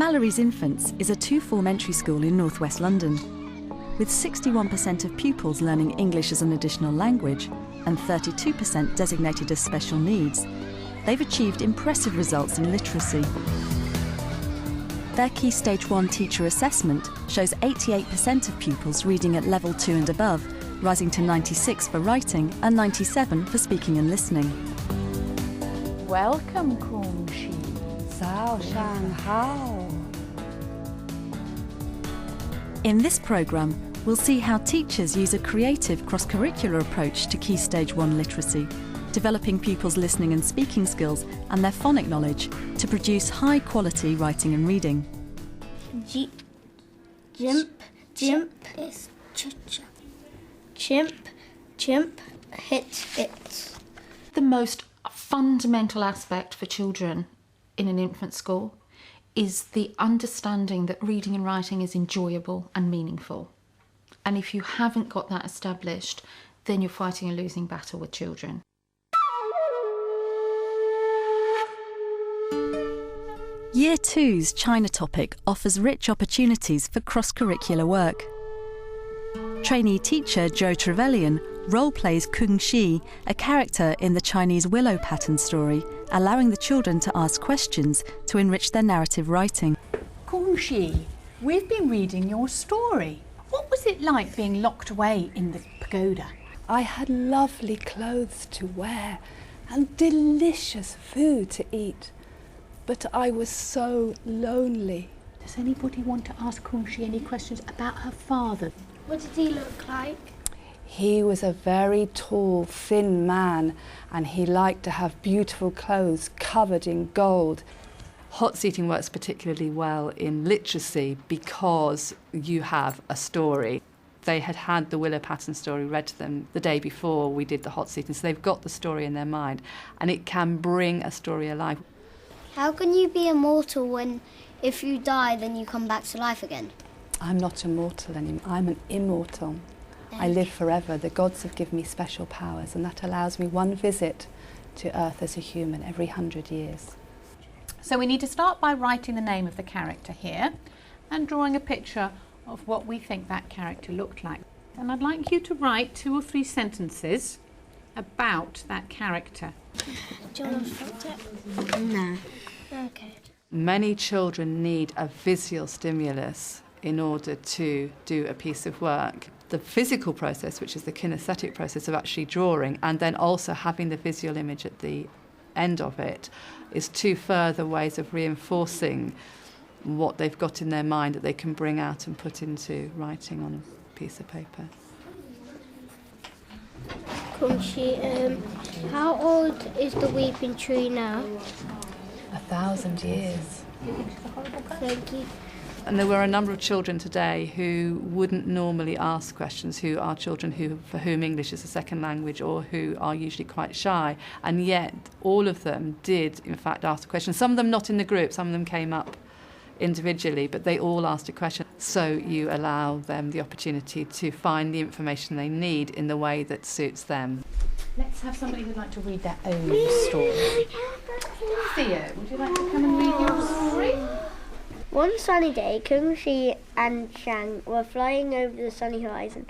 Mallory's Infants is a two-form entry school in northwest London. With 61% of pupils learning English as an additional language and 32% designated as special needs, they've achieved impressive results in literacy. Their Key Stage 1 teacher assessment shows 88% of pupils reading at level 2 and above, rising to 96 for writing and 97 for speaking and listening. Welcome, Kung Shi. Zhao Shang Hao. In this programme, we'll see how teachers use a creative cross-curricular approach to Key Stage 1 literacy, developing pupils' listening and speaking skills and their phonic knowledge to produce high-quality writing and reading. Jimp is ch-ch. Chimp, hit it. The most fundamental aspect for children in an infant school is the understanding that reading and writing is enjoyable and meaningful. And if you haven't got that established, then you're fighting a losing battle with children. Year 2's China topic offers rich opportunities for cross-curricular work. Trainee teacher Zhou Trevelyan role-plays Kung Shi, a character in the Chinese willow pattern story, allowing the children to ask questions to enrich their narrative writing. Kung Shi, we've been reading your story. What was it like being locked away in the pagoda? I had lovely clothes to wear and delicious food to eat, but I was so lonely. Does anybody want to ask Kung Shi any questions about her father? What did he look like? He was a very tall, thin man, and he liked to have beautiful clothes covered in gold. Hot seating works particularly well in literacy because you have a story. They had had the willow pattern story read to them the day before we did the hot seating, so they've got the story in their mind, and it can bring a story alive. How can you be immortal when if you die then you come back to life again? I'm not immortal anymore, I'm an immortal. I live forever. The gods have given me special powers, and that allows me one visit to Earth as a human every 100 years. So we need to start by writing the name of the character here and drawing a picture of what we think that character looked like. And I'd like you to write 2 or 3 sentences about that character. Do you want to fix it? No. Okay. Many children need a visual stimulus in order to do a piece of work. The physical process, which is the kinesthetic process of actually drawing, and then also having the visual image at the end of it, is 2 further ways of reinforcing what they've got in their mind that they can bring out and put into writing on a piece of paper. Kung Shi, how old is the weeping tree now? 1,000 years. Thank you. And there were a number of children today who wouldn't normally ask questions, who are children for whom English is a second language or who are usually quite shy. And yet all of them did, in fact, ask a question. Some of them not in the group, some of them came up individually, but they all asked a question. So you allow them the opportunity to find the information they need in the way that suits them. Let's have somebody who'd like to read their own story. Theo, would you like to come and read your story? One sunny day, Kung Shi and Shang were flying over the sunny horizon.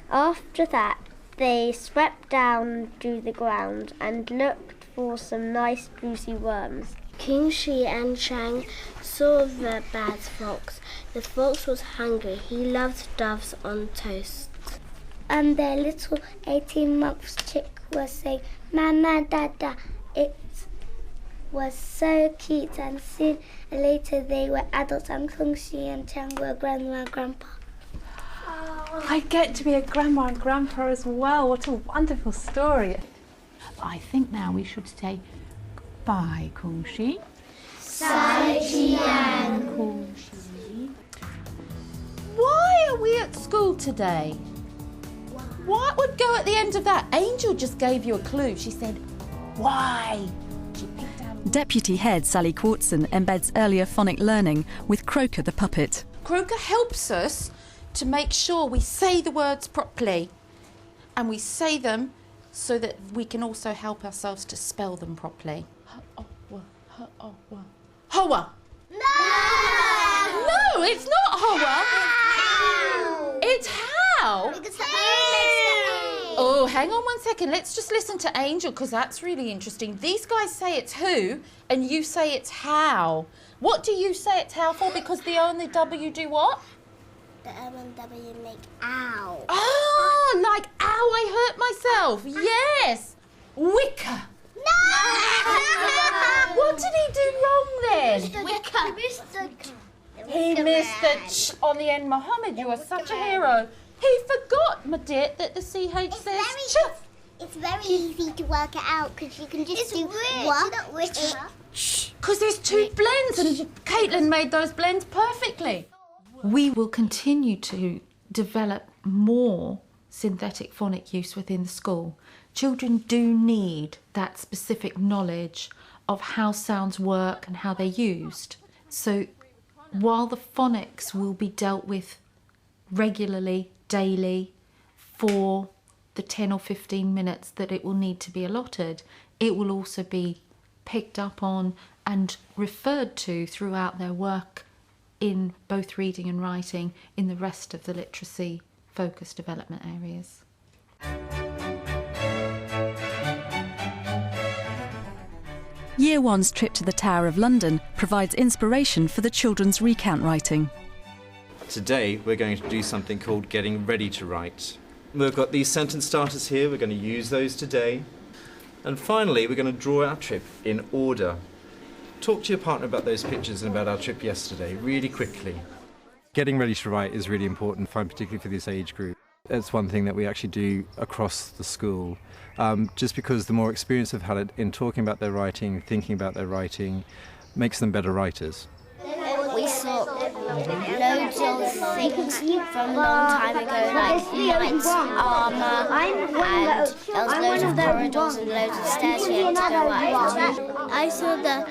After that, they swept down to the ground and looked for some nice juicy worms. Kung Shi and Shang saw the bad fox. The fox was hungry. He loved doves on toast. And their little 18-month chick was saying, "Mama, Dada." It was so cute, and soon later they were adults, and Kung Shi and Chang were grandma and grandpa. I get to be a grandma and grandpa as well. What a wonderful story. I think now we should say goodbye, Kung Shi. Sai Jian. Kung Shi. Why are we at school today? What would go at the end of that? Angel just gave you a clue. She said, why? She picked out... Deputy Head Sally Quartzen embeds earlier phonic learning with Croker the puppet. Croker helps us to make sure we say the words properly, and we say them so that we can also help ourselves to spell them properly. Hoa. No! hang on one second. Let's just listen to Angel, because that's really interesting. These guys say it's who, and you say it's how. What do you say it's how for? Because the O and the W do what? The M and W make ow. Oh, like ow, I hurt myself. Yes. Wicker. No! What did he do wrong then? He missed the ch on the end. Mohammed, you are such a hero. He forgot, my dear, that the CH says ch. It's very easy to work it out because you can just do what? Because there's two blends and Caitlin made those blends perfectly. We will continue to develop more synthetic phonic use within the school. Children do need that specific knowledge of how sounds work and how they're used. So while the phonics will be dealt with regularly, daily, for the 10 or 15 minutes that it will need to be allotted, it will also be picked up on and referred to throughout their work in both reading and writing in the rest of the literacy focused development areas. Year One's trip to the Tower of London provides inspiration for the children's recount writing. Today we're going to do something called getting ready to write. We've got these sentence starters here, we're going to use those today. And finally we're going to draw our trip in order. Talk to your partner about those pictures and about our trip yesterday, really quickly. Getting ready to write is really important, particularly for this age group. It's one thing that we actually do across the school, just because the more experience they've had in talking about their writing, thinking about their writing, makes them better writers. We saw loads of things from a long time ago, like knights' armour, and there was loads of corridors and loads of stairs we had to go up. I saw the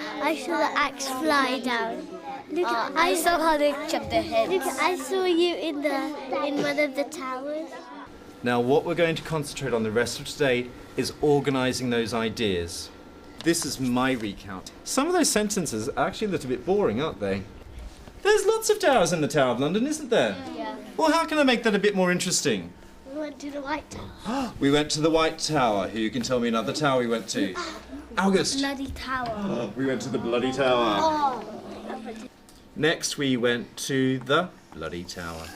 axe fly down. I saw how they chuck their heads. Look, I saw you in one of the towers. Now what we're going to concentrate on the rest of today is organising those ideas. This is my recount. Some of those sentences are actually a little bit boring, aren't they? There's lots of towers in the Tower of London, isn't there? Yeah. Well, how can I make that a bit more interesting? We went to the White Tower. We went to the White Tower. Who can tell me another tower we went to? August. Bloody Tower. We went to the Bloody Tower. Oh. Next we went to the Bloody Tower.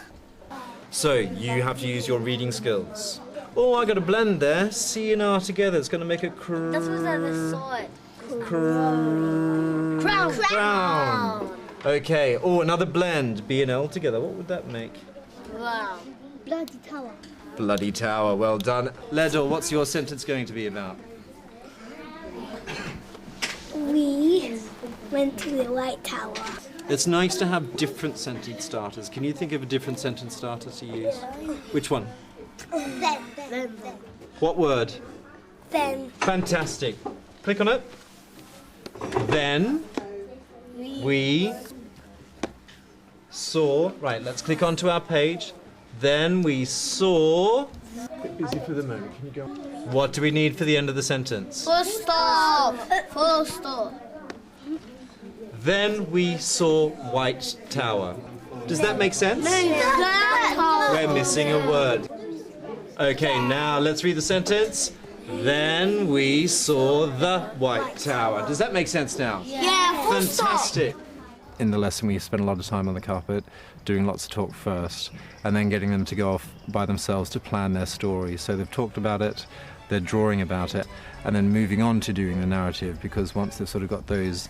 So you have to use your reading skills. Oh, I got a blend there. C and R together. It's going to make a That's what I never saw it. Crown. Okay. Oh, another blend. B and L together. What would that make? Wow. Bloody Tower. Bloody Tower. Well done. Ledor, what's your sentence going to be about? We went to the White Tower. It's nice to have different sentence starters. Can you think of a different sentence starter to use? Which one? Then. What word? Then. Fantastic. Click on it. Then we saw... Right, let's click onto our page. Then we saw... A bit busy for the moment. Can you go? What do we need for the end of the sentence? Full stop. Full stop. Then we saw White Tower. Does that make sense? We're missing a word. Okay, now let's read the sentence. Then we saw the White Tower. Does that make sense now? Yeah, full Fantastic. In the lesson we spend a lot of time on the carpet doing lots of talk first and then getting them to go off by themselves to plan their story. So they've talked about it, they're drawing about it, and then moving on to doing the narrative, because once they've sort of got those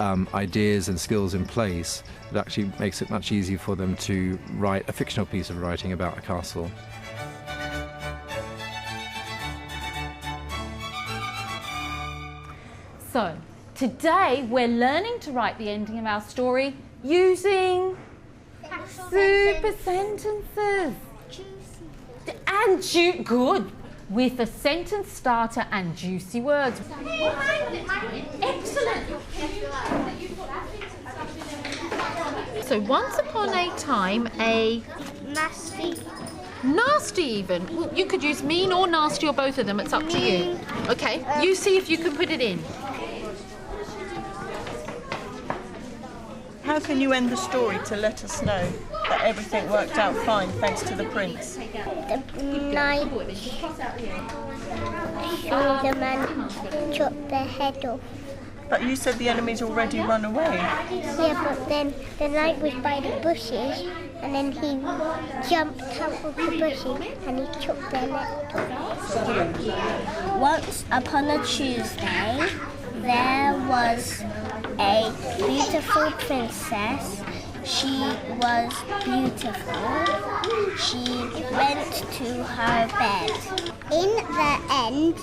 ideas and skills in place, it actually makes it much easier for them to write a fictional piece of writing about a castle. So, today we're learning to write the ending of our story using super sentences. And good. With a sentence starter and juicy words. Excellent. So once upon a time, a nasty even. Well, you could use mean or nasty or both of them. It's up to you. Okay, you see if you can put it in. How can you end the story to let us know that everything worked out fine thanks to the prince? The knight saw the man chop their head off. But you said the enemy's already run away. Yeah, but then the knight was by the bushes and then he jumped out of the bushes and he chopped their neck off. Once upon a Tuesday, there was a beautiful princess. She was beautiful. She went to her bed. In the end,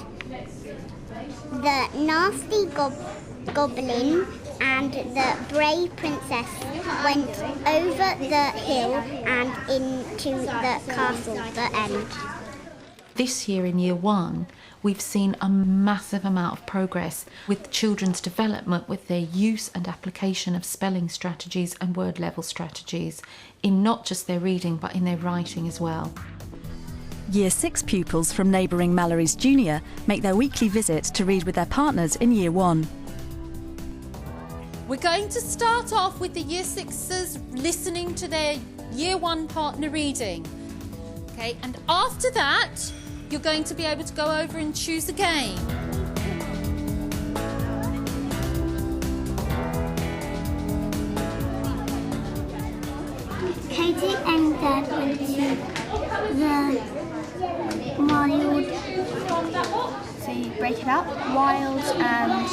the nasty goblin and the brave princess went over the hill and into the castle, the end. This year in Year 1, we've seen a massive amount of progress with children's development with their use and application of spelling strategies and word level strategies in not just their reading but in their writing as well. Year 6 pupils from neighbouring Mallory's Junior make their weekly visit to read with their partners in Year 1. We're going to start off with the Year 6s listening to their Year 1 partner reading. Okay, and after that, you're going to be able to go over and choose a game. Katie and Dad went to the wild. So you break it up. Wild and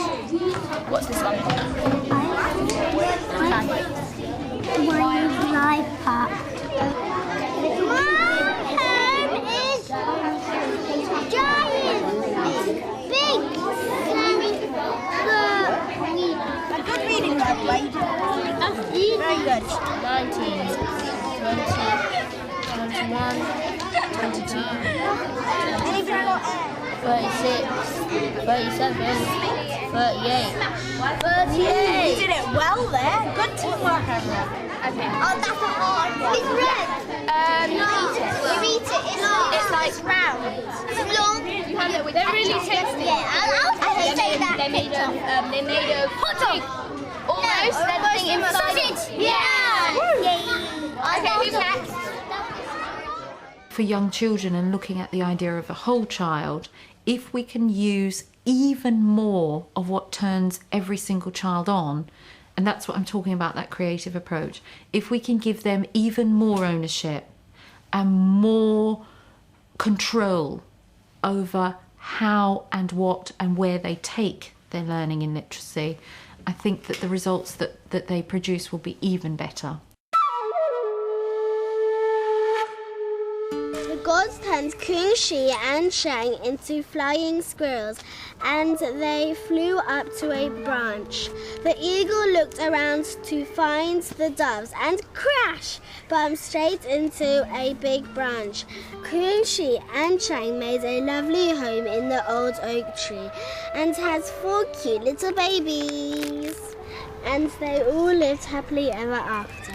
what's this one? Wildlife Park. My home is giant, big. A good reading club, right? Very good. 19, 20, 21, 22, 36, 37, 38. 38! You did it well there. Good teamwork, everyone. Okay. Oh, that's a hard one. It's red. You eat it. It's like round. It's long. You have it with they're really tasty. Yeah, I say that. They're made of hot dog. Almost. They're thing inside. Sausage. Yeah. Okay, who's next? For young children and looking at the idea of a whole child, if we can use even more of what turns every single child on, and that's what I'm talking about, that creative approach, if we can give them even more ownership and more control over how and what and where they take their learning in literacy, I think that the results that they produce will be even better. The gods turned Kung Shi and Shang into flying squirrels, and they flew up to a branch. The eagle looked around to find the doves and crash, bumped straight into a big branch. Kung Shi and Shang made a lovely home in the old oak tree and had 4 cute little babies. And they all lived happily ever after.